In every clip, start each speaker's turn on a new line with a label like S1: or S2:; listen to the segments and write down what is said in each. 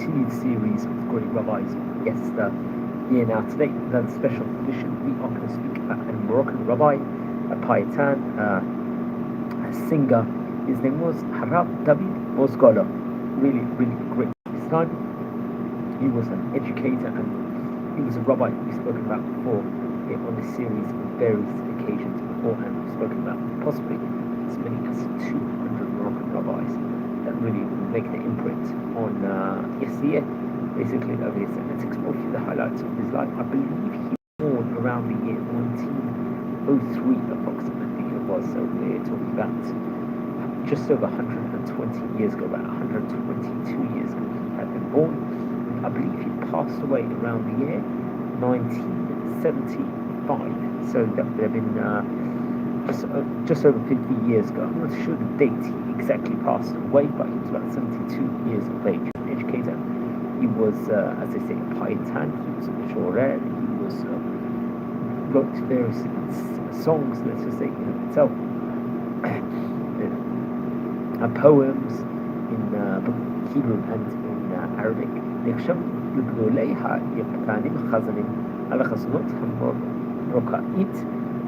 S1: continued series of great rabbis. Yes, here now today, another special edition. We are going to speak about a Moroccon Rabbi, a paytan, a singer. His name was Rabbi David Buzgalo. Really, really great at his time. He was an educator and he was a rabbi we've spoken about before here on this series on various occasions before, and we've spoken about possibly as many as 200 Moroccon rabbis that really make the imprint on yesteryear, basically over his. And let's explore a few of the highlights of his life. I believe he was born around the year 1903 approximately it was, so we're talking about just over 120 years ago, about 122 years ago he had been born. I believe he passed away around the year 1975, so that would have been just over 50 years ago. I'm not sure the date he exactly passed away, but he was about 72 years of age. An educator. He was, as they say, a paytan. He was a shorer. He was wrote various songs, let's just say, in itself, poems in Hebrew and in Arabic. נחשב לגדול הפייטנים-חזנים על החזנות המרוקאית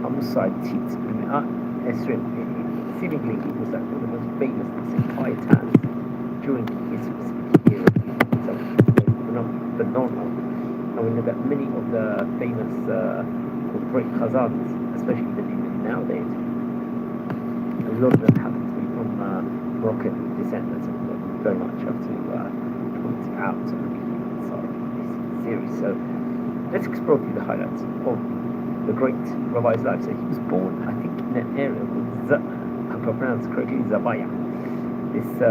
S1: המוסייתית במאה ה-20. Seemingly he was one of the most famous paytans during his period. So phenomenal. And we know that many of the famous great khazans, especially even nowadays, a lot of them happen to be from Moroccan descent. That's very much have to point out on the side of this series. So let's explore through the highlights of the great rabbi's life. So he was born, I think, in an area called I hope I pronounced correctly, Zabaya. This, I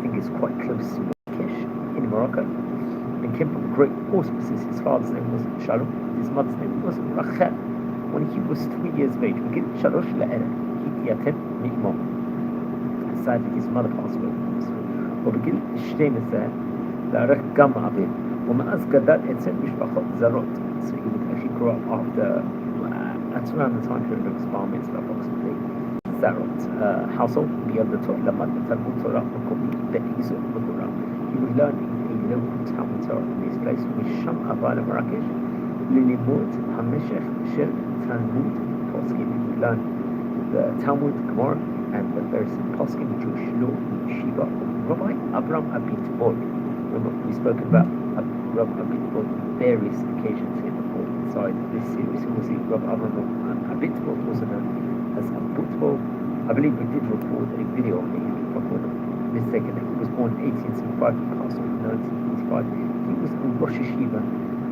S1: think, is quite close to Marrakesh in Morocco, and came from great auspices. His father's name was Shalom. His mother's name was Rachel. When he was 3 years of age, sadly his mother passed away. وبجيل 12 لعرف جمع بين ومأز جدال إنسان مش بخط زرot. So he would actually grow up after at around the time period of his bar mitzvah, approximately. Zarot household beyond the Torah لما تلمود Torah وكوبي بإيزو بقرا. He would learn in a local Talmud Torah in this place ومشام أبا لمراكش للمود همشخ شل تلمود poskim. He would learn the Talmud, Gemara, and the various poskim, Jewish law, Shiva, Rabbi Avram Abitbol. We've spoken about Rabbi Abitbol on various occasions here before inside this series. Who was he? Rabbi Avram Abitbol, also known as Abutbol. I believe we did record a video on him, if I'm not mistaken. He was born in 1875 and passed away in 1985. He was a Rosh Yeshiva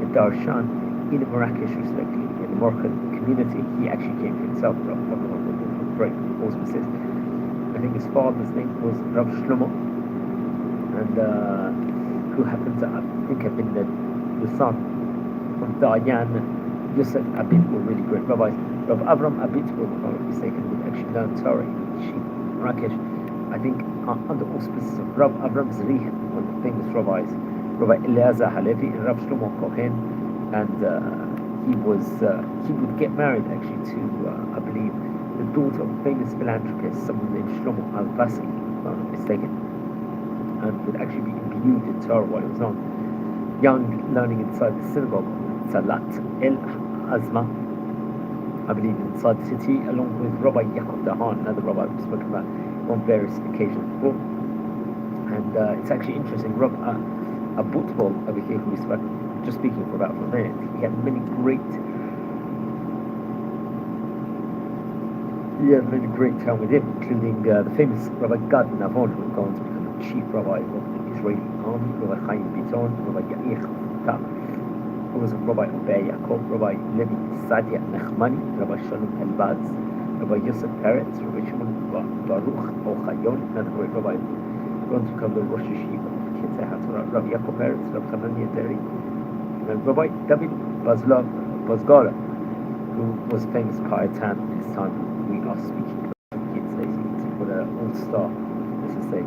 S1: in Darshan in Marrakesh, respectively, in the Moroccan community. He actually came for himself, great auspices. I think his father's name was Rav Shlomo, and who happened to, I think, have been the son of Dayan Yosef Abitbol, really great rabbis. Rav Avram Abitbol, if I'm not mistaken, would actually learn Torah in Marrakesh, I think, under auspices of Rav Avram Zrihan, one of the famous rabbis, Rabbi Eliezer Halevi and Rav Shlomo Kohen, and he would get married actually to, I believe, the daughter of a famous philanthropist, someone named Shlomo Al-Vasi, if I'm not mistaken, and would actually be imbued in Torah while he was on young, learning inside the synagogue, Salat El-Azma, I believe, inside the city, along with Rabbi Yaakov Dahan, another rabbi we've spoken about on various occasions before. And it's actually interesting, Rabbi Abutbol over here, who we spoke, just speaking for about 4 minutes, he had many great time with him, including the famous Rabbi Gad Navon, who would go on to become the chief rabbi of the Israeli army, Rabbi Chaim Biton, Rabbi Yair Tam, who was Rabbi Obey Yaakov, Rabbi Levi Sadia Nechmani, Rabbi Shalom Elbaz, Rabbi Yosef Peretz, Rabbi Shimon Baruch Ochayon, another great rabbi, going to become the Rosh Yeshiva of Kitzei HaTorah, Rabbi Yaakov Peretz, Rabbi Hanani Teri, and Rabbi David Buzgalo, who was famous paytan at this time. We are speaking about kids, basically, for the all-star, let's just say,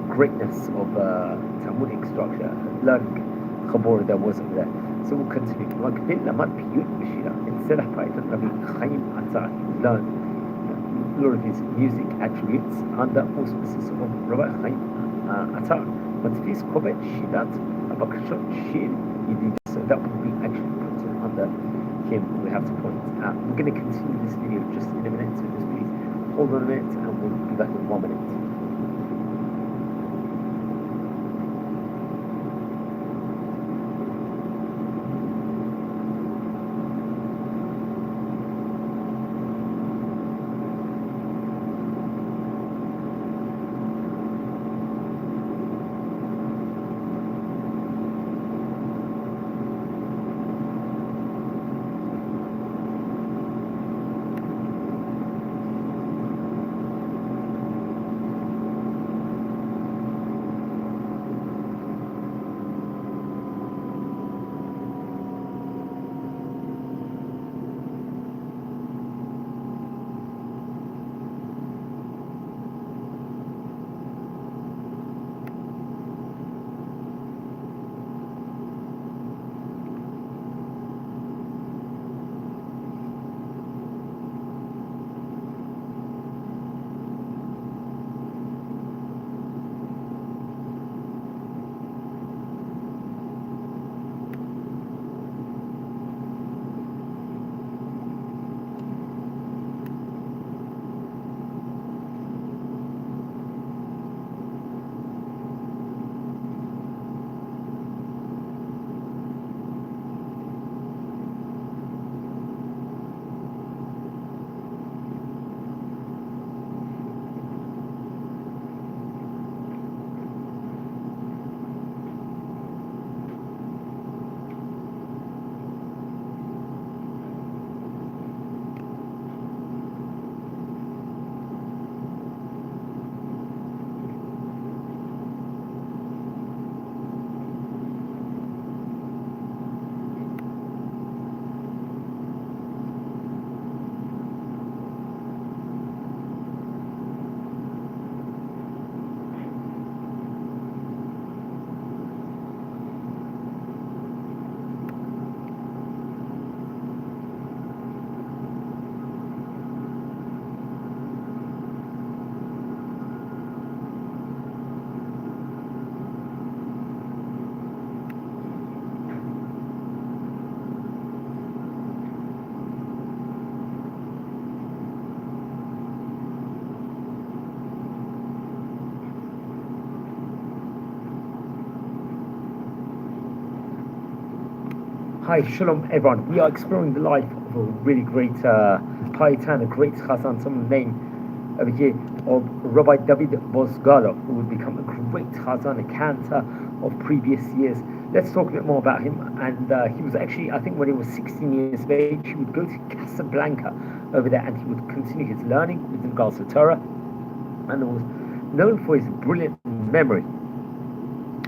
S1: greatness of Talmudic structure, learning Chabor there was over there. So we'll continue. Instead of paytan, Rabbi Chaim Atzar, he learned a lot of his music attributes under auspices of Rabbi Chaim האתר מדפיס קובץ שירת הבקשות של ידידו. So that would be actually put under him. We have to point out. We're going to continue this video just in a minute, so just please hold on a minute and we'll be back in 1 minute. Hi, Shalom everyone. We are exploring the life of a really great Paitan, a great Chazan, someone named over here of Rabbi David Buzgalo, who would become a great Chazan, a cantor of previous years. Let's talk a bit more about him. And he was actually, I think when he was 16 years of age, he would go to Casablanca over there and he would continue his learning with regards to Torah. And he was known for his brilliant memory.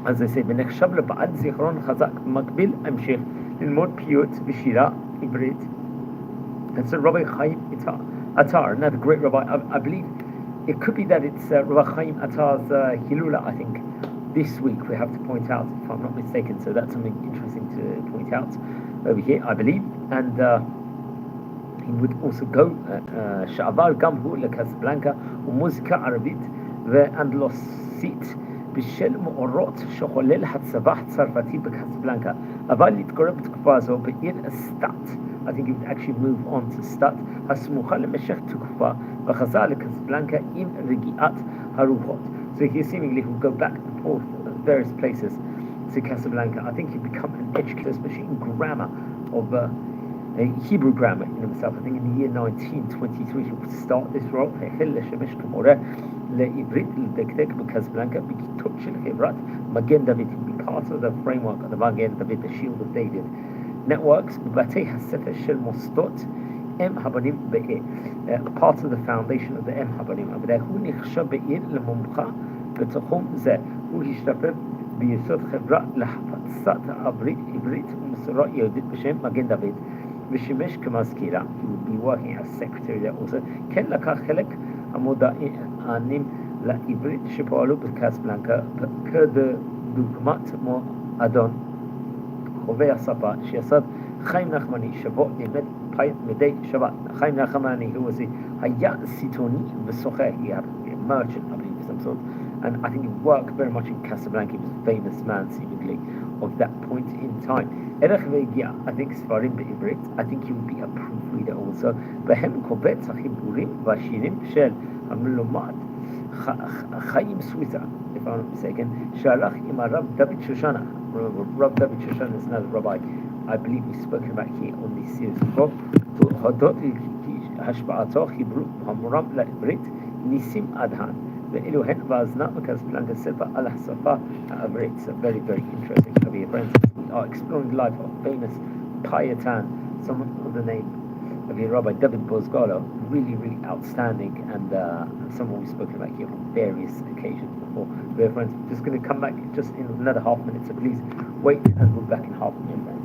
S1: As I said, נחשב לבעל זיכרון חזק, מקביל המשך ללמוד פיוט ושירה עברית. And so Rabbi Chaim Attar, another great rabbi, I believe it could be that it's Rabbi Chaim Attar's Hilula, I think, this week we have to point out, if I'm not mistaken. So that's something interesting to point out over here, I believe. And he would also go, שעבר גם הוא לקסבלנקה ומוזיקה ערבית ואנדלוסית בשל מאורות שחולל הצבא הצרפתי בקסבלנקה. אבל להתגורר בתקופה הזו בעיר סטאט. I think he would actually move on to סטאט, הסמוכה למשך תקופה, וחזר לקסבלנקה עם רגיעת הרוחות. So he seemingly would go back and forth various places to Casablanca. I think he'd become an educator, especially in grammar of Hebrew grammar in himself. I think in the year 1923 he would start this role. החל לשמש כמורה לעברית לדקדק בקסבלנקה בכיתות של חברת מגן דוד. He'd be part of the framework of the מגן דוד, the shield of David networks, בבתי הספר של מוסדות אם הבנים בעיר, part of the foundation of the אם הבנים. אבל הוא נחשב בעיר למומחה בתחום זה. הוא השתפר ביסוד חברה להפצת עברית ומסורה יהודית בשם מגן דוד, ושימש כמזכירה. He would be working as secretary there also. כן לקח חלק המודענים לעברית שפועלו בקסבלנקה, כדוגמת מועדון חובבי השפה שיסד חיים נחמני, שבו לימד פייט מדי שבת. חיים נחמני, הוא היה סיטוני וסוחר, he had a merchant, I believe, some sort and I think he worked very much in Casablanca. He was a famous man, seemingly, of that point in time. Erech Vegia, I think Svarim Be'ibrit, I think he would be a proofreader also. Behem Kobetz HaChiburim Vashirim Shel Hamlumat Chaim Suiza, if I'm not mistaken. Shalach Ima Rab David Shoshana. Remember, Rab David Shoshana is another rabbi I believe we've spoken about here on this series before. Hodot Hashba'ato Chibru Hamuram La'ibrit Nisim Adhan. Ve'eluhen Vazna Casablanca Silva Al Safa Abrit. So very, very interesting to be friends. We are exploring the life of famous Payatan, someone of the name of Rabbi David Buzgalo, really, really outstanding, and someone we've spoken about here on various occasions before. Dear friends, we're just going to come back just in another half minute, so please wait, and we'll be back in half a minute, friends.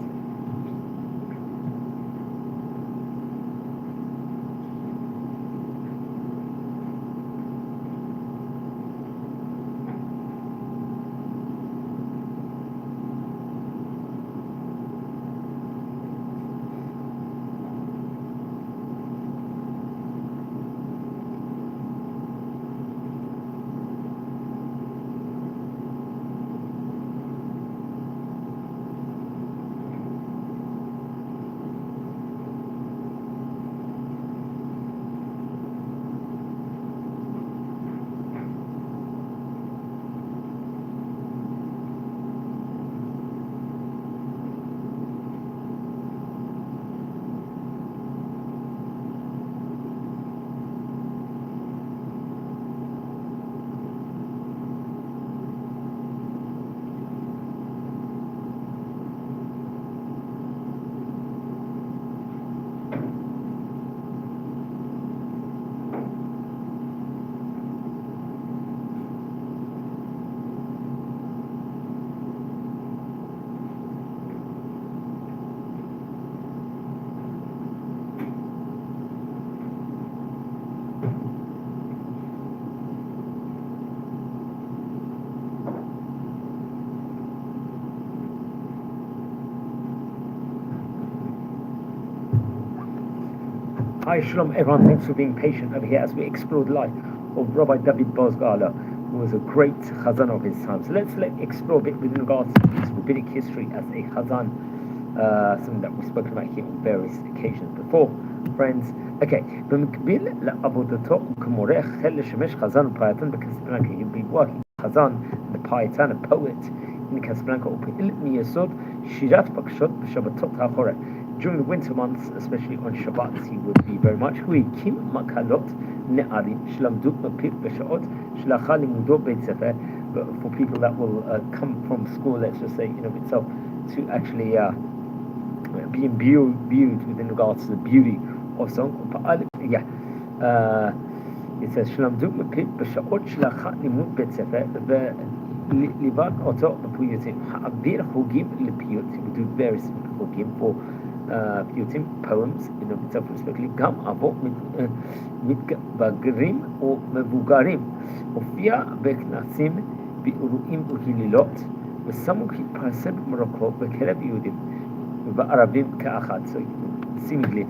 S1: Hi, Shalom, everyone. Thanks for being patient over here as we explore the life of Rabbi David Buzgalo, who was a great chazan of his time. So let's explore a bit with regards to his rabbinic history as a chazan, something that we've spoken about here on various occasions before, friends. Okay, במקביל לעבודתו כמורה החל לשמש חזן ופייטן בקסבלנקה. He'd be working chazan, the paytan, a poet in Casablanca, ופעיל מיסוד שירת בקשות בשבתות האחורית. During the winter months, especially on Shabbat, he would be very much Huikim Makalot Ne'arim Shlamdut Mapir Besha'ot Shlacha Limudo Beit Sefer, for people that will come from school, let's just say, itself, to actually be imbued within regards to the beauty of song. It says Shlamdut Mapir Besha'ot Shlacha Limud Beit Sefer Livan Oto Puyutim Ha'abir Hugim Lepiyut. He would do various Hugim for פיוטים, poems, itself respectively, גם אבות מתבגרים או מבוגרים. הופיע בכנסים, באירועים וקהילות, וסמוך התפרסם במרוקו בקרב יהודים וערבים כאחד. So seemingly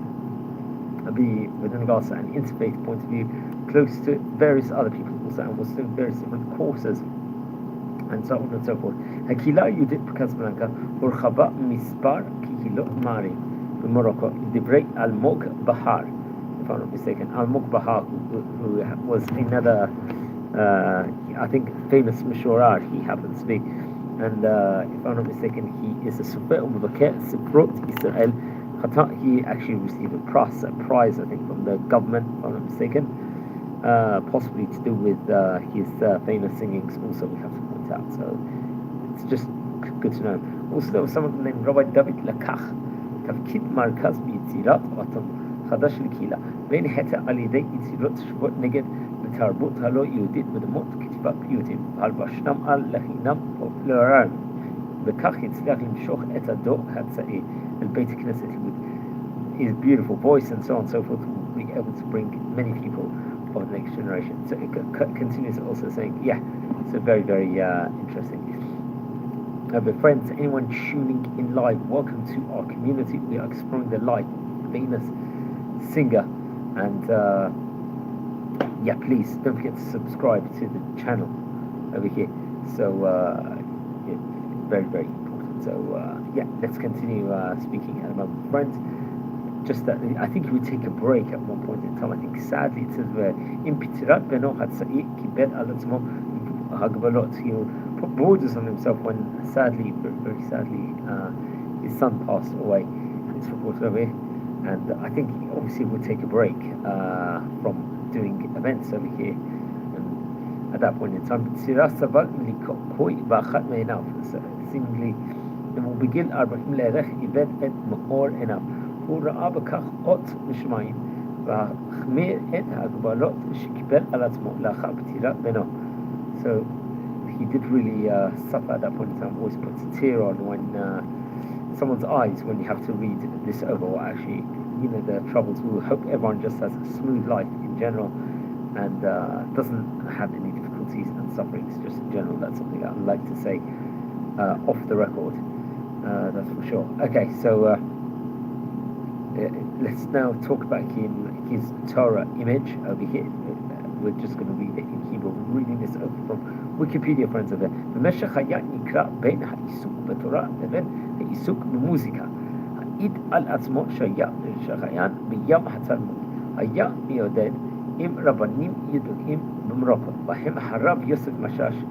S1: be within regards to an interfaith point of view, close to various other people also, and was doing various different courses and so on and so forth. הקהילה היהודית בקסבלנקה הורחבה מספר קהילות מערים במרוקו. דברי אלמוג בהר, if I'm not mistaken, Almog Bahar, who was another, I think, famous Mishorar, he happens to be, and if I'm not mistaken, he is a Super Umubakir Siprot Israel. He actually received a prize, I think, from the government, if I'm not mistaken, possibly to do with his famous singings also, we have to point out. So it's just good to know. Also, there was someone named Rabbi David Lakach, תפקיד מרכז ביצירת אוטום חדש לקהילה, בין היתר על ידי יצירות שוות נגד לתרבות הלא יהודית בדמות כתיבת פיוטים, הלבשתם על לחינם פופולריים, וכך הצליח למשוך את הדור הצעיר אל בית הכנסת. His beautiful voice and so on and so forth will be able to bring many people of the next generation. So it continues also saying, yeah, so very, very interesting. But friends, anyone tuning in live, welcome to our community. We are exploring the life of a famous singer, and yeah, please don't forget to subscribe to the channel over here. So very, very important. So let's continue speaking at the moment. Friends, just that I think he would take a break at one point in time. I think sadly it says where in Pitirat Beno Hatsai Kibet Alatzmo Hagbalot, he put borders on himself when sadly, very, very sadly, his son passed away. It's reported over here. And I think he obviously would take a break from doing events over here. And at that point in time, seemingly المبجل 40 ليرخ يبد ات مقور إنام هو رأى بكخ قط مشمعين وخمير ات هقبالات شكبل على اسمه لا خابتيرا بنا. So he did really suffer at that point in time. Always puts a tear on when someone's eyes when you have to read this over, or actually, the troubles. We hope everyone just has a smooth life in general and doesn't have any difficulties and sufferings just in general. That's something I'd like to say off the record, that's for sure. Okay, so let's now talk about his Torah image over here. We're just going to read it in Hebrew. We're reading this over from Wikipedia, friends of it. במשך היה נקרא בין העיסוק בתורה לבין העיסוק במוזיקה. העיד על עצמו שחיין בים התלמוד. היה מיודד עם רבנים ידועים במרוקו, בהם הרב יוסף משאש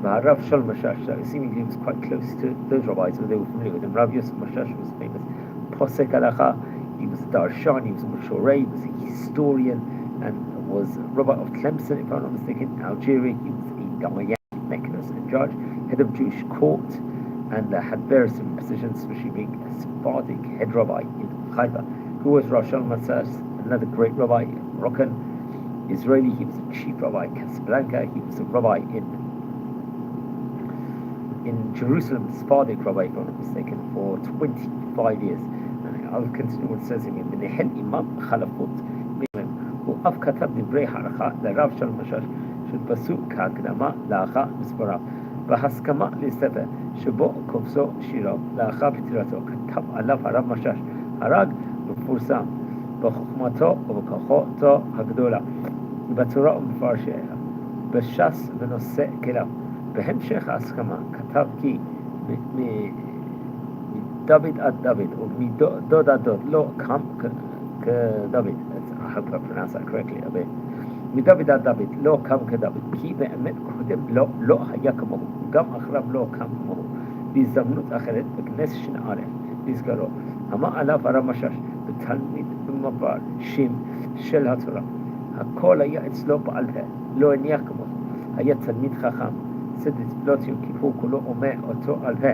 S1: והרב שול משאש. Seemingly he was quite close to those rabbis, so they were familiar with him. Rav Yosef Mashash was famous posek halacha. He was a darshan, he was a mashorei, he was a historian, and was Rabbi of Tlemcen, if I'm not mistaken, Algeria. He was a Dayan, Mechanist and judge, head of Jewish court, and had various positions, especially being a Sephardic head rabbi in Haifa. Who was Rav Shalom Matzah, another great rabbi, Moroccan, Israeli. He was a chief rabbi in Casablanca. He was a rabbi in Jerusalem, Sephardic rabbi, if I'm not mistaken, for 25 years. And I'll continue what it says in Menehel Imam Khalafut. הוא אף כתב דברי הערכה לרב שלום משאש שהודפסו כהקדמה לאחר מספריו, בהסכמה לספר שבו קובצו שיריו לאחר פטירתו. כתב עליו הרב משאש הרג מפורסם בחוכמתו ובכוחותו הגדולה, בתורה ובמפרשיה, בש"ס ונושא כליו. בהמשך ההסכמה כתב כי מדוד עד דוד ומדוד עד דוד לא קם כדוד. I hope I pronounced that correctly a bit. מדוד עד דוד לא קם כדוד, כי באמת קודם לא היה כמוהו, גם אחריו לא קם כמוהו. בהזדמנות אחרת, בכנס שנערך, בזגלו, אמר עליו הרב משאש, בתלמיד במפרשים של התורה. הכל היה אצלו בעל פה, לא הניח כמוהו. היה תלמיד חכם, סדס פלוטיום, כי הוא כולו אומר אותו על פה.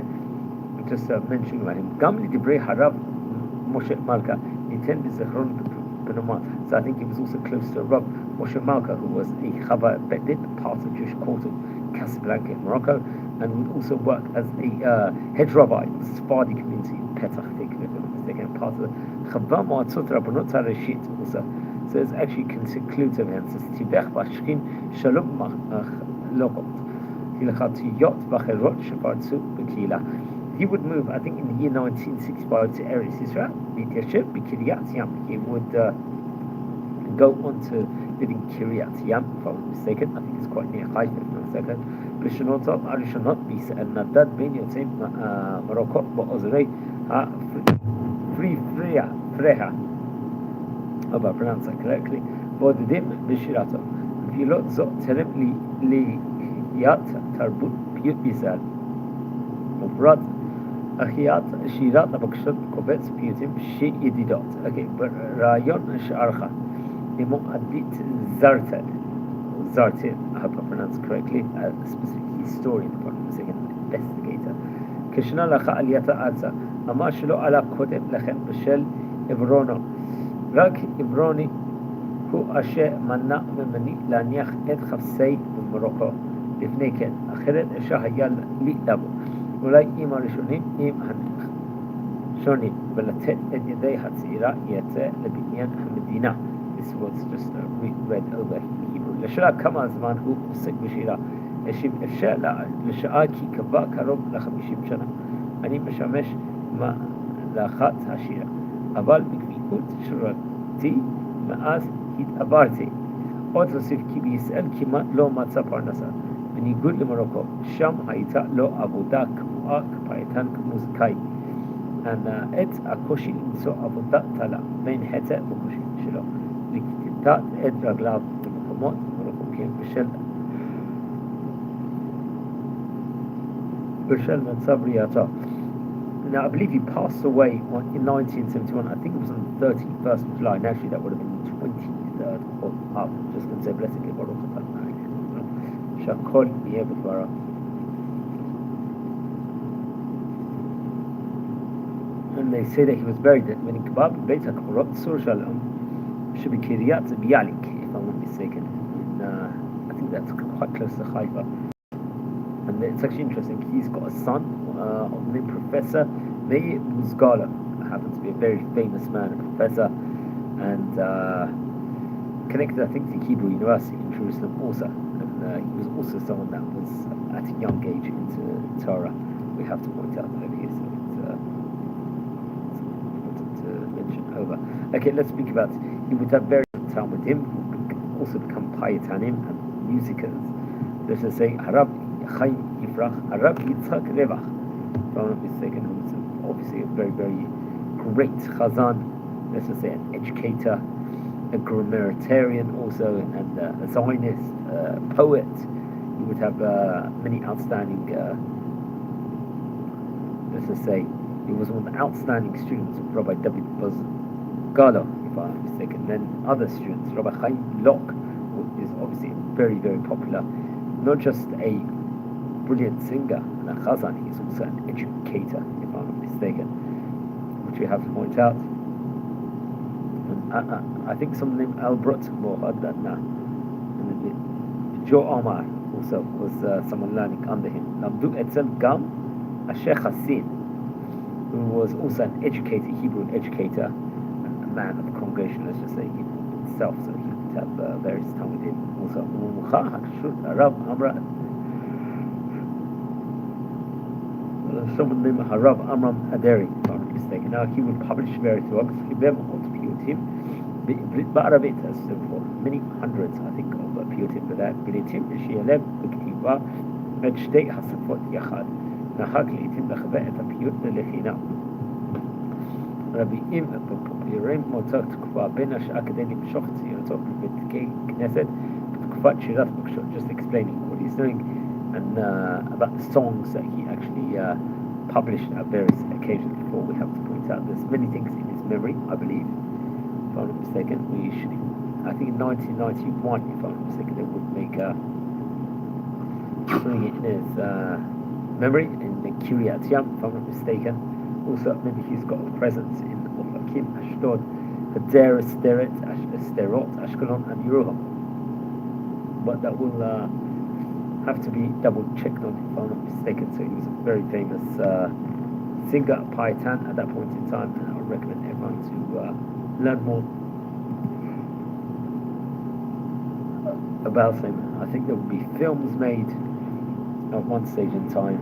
S1: just mentioning about him. גם לדברי הרב משה מלכה, ניתן בזכרון Benoma. So I think he was also close to Rav Moshe Malka, who was a Chava Bedit, part of the Jewish court of Casablanca in Morocco, and would also work as a head rabbi of the Sephardi community in Petach, I think, if I'm not mistaken, part of the Chava Moatzot Rabbanot HaReshit also. So it's actually concludes over here. It says, Tivech Bashkin Shalom Machlokot, Hilchatiyot V'Cherot Shepartzu B'Kila. He would move, I think, in the year 1965 to Eretz Yisrael, B'Yeshiv, B'Kiryat Yam. He would go on to live in Kiryat Yam, if I'm not mistaken. I think it's quite near Haifa, if I'm not mistaken. B'Shonotov, Arishonot, B'Yisrael, Nadad, Ben Yotzim, Morocco, Ba'ozrei, Freha. I hope I pronounced that correctly. B'Odedim, B'Shirato. V'Yilot Zot, Terem Liyat, Tarbut, B'Yut B'Yisrael. Ubrad. אחיית שירת הבקשות קובץ פיוטים שידידות. Okay, ברעיון שערכה למועדית זרטל, I hope I pronounced correctly, a specific historian, if I'm not mistaken, investigator. כשנה לאחר עליית ארצה, אמר שלא עלה קודם לכן בשל עברונו. רק עברוני הוא אשר מנע ממני להניח את חפשי במרוקו לפני כן, אחרת אפשר היה לי לבוא. אולי עם הראשונים, עם הנחשונים, ולתת את ידי הצעירה יצא לבניין המדינה. This was just read over Hebrew. לשאלה כמה זמן הוא עוסק בשירה, אפשר לשעה כי קבע קרוב ל50 שנה. אני משמש מלאכת השירה, אבל בקביעות שורתי מאז התעברתי. עוד להוסיף כי בישראל כמעט לא מצא פרנסה. בניגוד למרוקו, שם הייתה לו עבודה קבועה כפייטן כמוזיקאי. את הקושי למצוא עבודה תלה בין היתר בקושי שלו לכתת את רגליו במקומות מרוחקים בשל מצב ראייתו. Now, I believe he passed away in 1971. I think it was on the 31st of July. And actually, that would have been the 23rd of Av. Just going to say, blessed be Baruch Adonai. Shakol Yevara. And they say that he was buried at Beni Kebab, Beit HaKvorot, Sur Shalom, should be Kiryat Bialik, if I'm not mistaken. And, I think that's quite close to Haifa. And it's actually interesting. He's got a son of the Professor Rabbi Buzgalo, happens to be a very famous man, a professor, and connected, I think, to Hebrew University in Jerusalem also. And he was also someone that was at a young age into Torah. We have to point out over here, so it's important to mention over. Okay, let's speak about. He would have very good time with him. Who would also become payetanim and musicians. Let's just say Harab Chaim Yifrach, Harab Yitzhak Revach. If I'm not mistaken, who's obviously a very, very great chazan, let's just say an educator, a grammaritarian also, and a Zionist, poet. You would have many outstanding, let's just say, he was one of the outstanding students of Rabbi David Buzgalo, if I'm not mistaken. Then other students, Rabbi Chaim Lok, who is obviously very, very popular, not just a brilliant singer and a chazan, he's also an educator, if I'm not mistaken, which we have to point out. And I think someone named Albrut Mohadana, and Joe Omar also was someone learning under him. Lamdu Etzel Gam Asher Hassin, who was also an educator, Hebrew educator, and a man of the congregation, let's just say, Hebrew itself, so he would have various time with him. Also, Rav Amra. Someone named Harav Amram Aderi, if I'm not mistaken. Now, he would publish various works, Piyutim, Ba'arabit, as before, many hundreds, I think, of Piyutim, but that Piyutim, Shialem, Biktiva, Medshtei Hasafot Yachad, Nahak Litim, Lachve, et Piyut, Lechina. Rabbi Im, Pirim, Motak, Tukva, Ben Ash Akadenim, Shochzi, Yotok, Mitkei, Knesset, Tukvat Shirat, just explaining what he's doing. And about the songs that he actually published at various occasions before. We have to point out there's many things in his memory, I believe, if I'm not mistaken. We should, I think in 1991, if I'm not mistaken, they would make putting it in his memory in the Kiryat Yam, if I'm not mistaken. Also, maybe he's got a presence in Ofakim, Ashdod, Hadera, Sderot, Ashkelon, and Yerucham. But that will have to be double checked on, if I'm not mistaken. So he was a very famous singer, paytan at that point in time, and I would recommend everyone to learn more about him. I think there will be films made at one stage in time,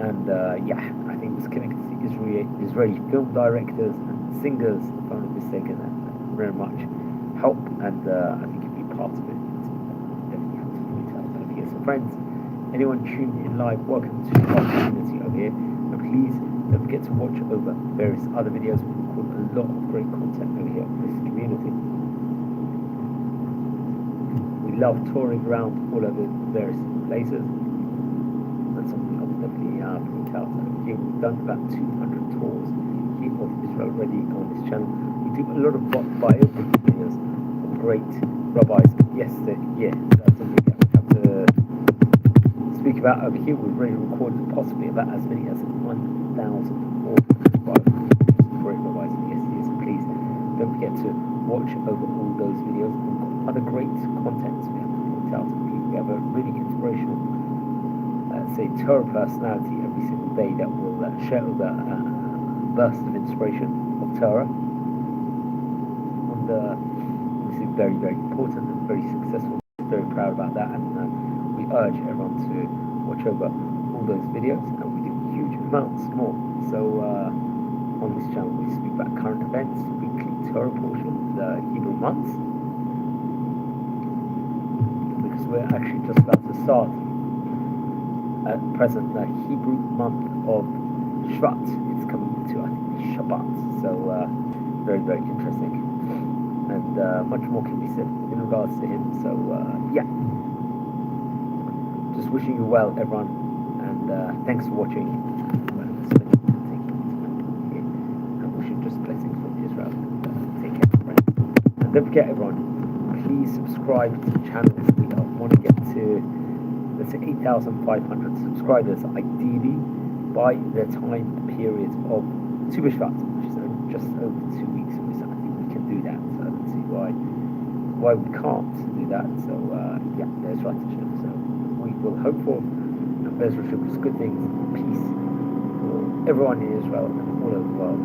S1: and yeah, I think it was connected to Israeli film directors and singers, if I'm not mistaken, and very much help, and I think it'd be part of it. Definitely have to point out over here. So friends, anyone tuned in live, welcome to our community over here, and please don't forget to watch over various other videos. We record a lot of great content over here in this community. We love touring around all over various places. That's something I would definitely point out. Here we've done about 200 tours here of Israel already on this channel. We do a lot of biography videos of great rabbis. Yes, that's something that we have to speak about over here. We've already recorded possibly about as many as 1,000 great rabbis. Yes, please don't forget to watch over all those videos. We've got other great contents we have to point out. We have a really inspirational, say, Torah personality every single day that will share over a burst of inspiration of Torah. And obviously very, very important and very successful. Very proud about that, and we urge everyone to watch over all those videos, and we do huge amounts more. So on this channel we speak about current events, weekly Torah portions, Hebrew months, because we're actually just about to start at present the Hebrew month of Shvat. It's coming to, I think, Shabbat. So very, very interesting. And much more can be said in regards to him. So yeah, just wishing you well, everyone, and thanks for watching. And wishing just blessings from Israel. Take care, friends. And don't forget, everyone, please subscribe to the channel. We want to get to, let's say, 8,500 subscribers, ideally by the time period of Tu B'Shvat, which is just over 2 weeks away. So I think we can do that. So I don't see why we can't do that. So yeah, there's right to show. So we will hope for and Bez Rishon good things, peace for everyone in Israel and all over the world.